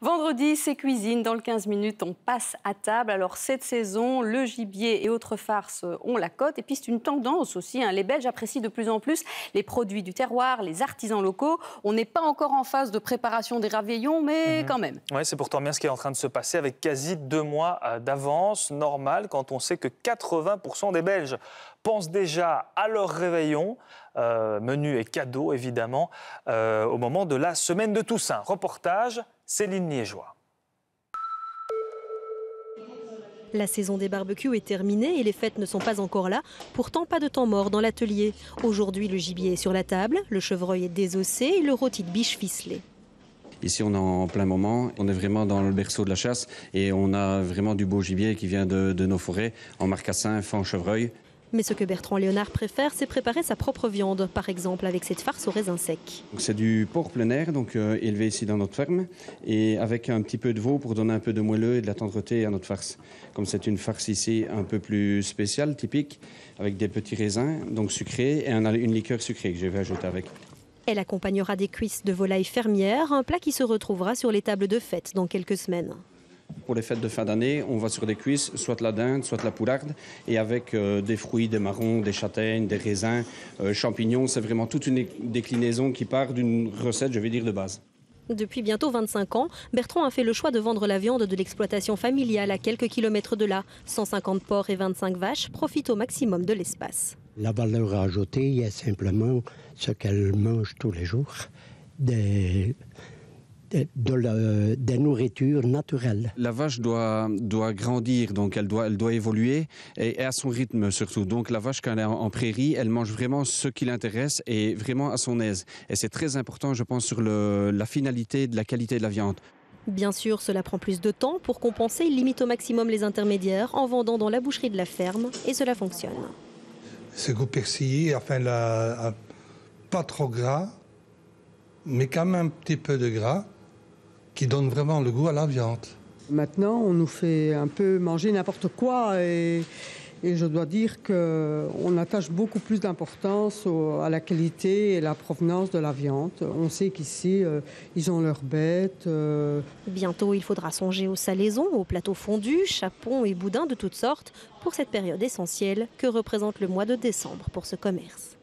Vendredi, c'est cuisine. Dans le 15 minutes, on passe à table. Alors, cette saison, le gibier et autres farces ont la cote. Et puis, c'est une tendance aussi. Les Belges apprécient de plus en plus les produits du terroir, les artisans locaux. On n'est pas encore en phase de préparation des réveillons, mais quand même. Oui, c'est pourtant bien ce qui est en train de se passer avec quasi 2 mois d'avance. Normal quand on sait que 80% des Belges pensent déjà à leur réveillon, menu et cadeaux évidemment, au moment de la semaine de Toussaint. Reportage, Céline Liégeois. La saison des barbecues est terminée et les fêtes ne sont pas encore là. Pourtant, pas de temps mort dans l'atelier. Aujourd'hui, le gibier est sur la table, le chevreuil est désossé et le rôti de biche ficelé. Ici, on est en plein moment. On est vraiment dans le berceau de la chasse et on a vraiment du beau gibier qui vient de nos forêts, en marcassin, faon, chevreuil. Mais ce que Bertrand Léonard préfère, c'est préparer sa propre viande, par exemple avec cette farce au raisin sec. C'est du porc plein air, donc élevé ici dans notre ferme, et avec un petit peu de veau pour donner un peu de moelleux et de la tendreté à notre farce. Comme c'est une farce ici un peu plus spéciale, typique, avec des petits raisins, donc sucrés, et une liqueur sucrée que je vais ajouter avec. Elle accompagnera des cuisses de volaille fermière, un plat qui se retrouvera sur les tables de fête dans quelques semaines. Pour les fêtes de fin d'année, on va sur des cuisses, soit la dinde, soit la poularde, et avec des fruits, des marrons, des châtaignes, des raisins, champignons. C'est vraiment toute une déclinaison qui part d'une recette, je vais dire, de base. Depuis bientôt 25 ans, Bertrand a fait le choix de vendre la viande de l'exploitation familiale à quelques kilomètres de là. 150 porcs et 25 vaches profitent au maximum de l'espace. La valeur ajoutée, il y a simplement ce qu'elle mange tous les jours. Des nourritures naturelles. La vache doit grandir, donc elle doit évoluer et à son rythme surtout. Donc la vache, quand elle est en prairie, elle mange vraiment ce qui l'intéresse et vraiment à son aise. Et c'est très important, je pense, sur la finalité de la qualité de la viande. Bien sûr, cela prend plus de temps. Pour compenser, il limite au maximum les intermédiaires en vendant dans la boucherie de la ferme et cela fonctionne. Ce goût persillé, pas trop gras, mais quand même un petit peu de gras, qui donne vraiment le goût à la viande. Maintenant, on nous fait un peu manger n'importe quoi et je dois dire qu'on attache beaucoup plus d'importance à la qualité et la provenance de la viande. On sait qu'ici, ils ont leurs bêtes. Bientôt, il faudra songer aux salaisons, aux plateaux fondus, chapons et boudins de toutes sortes pour cette période essentielle que représente le mois de décembre pour ce commerce.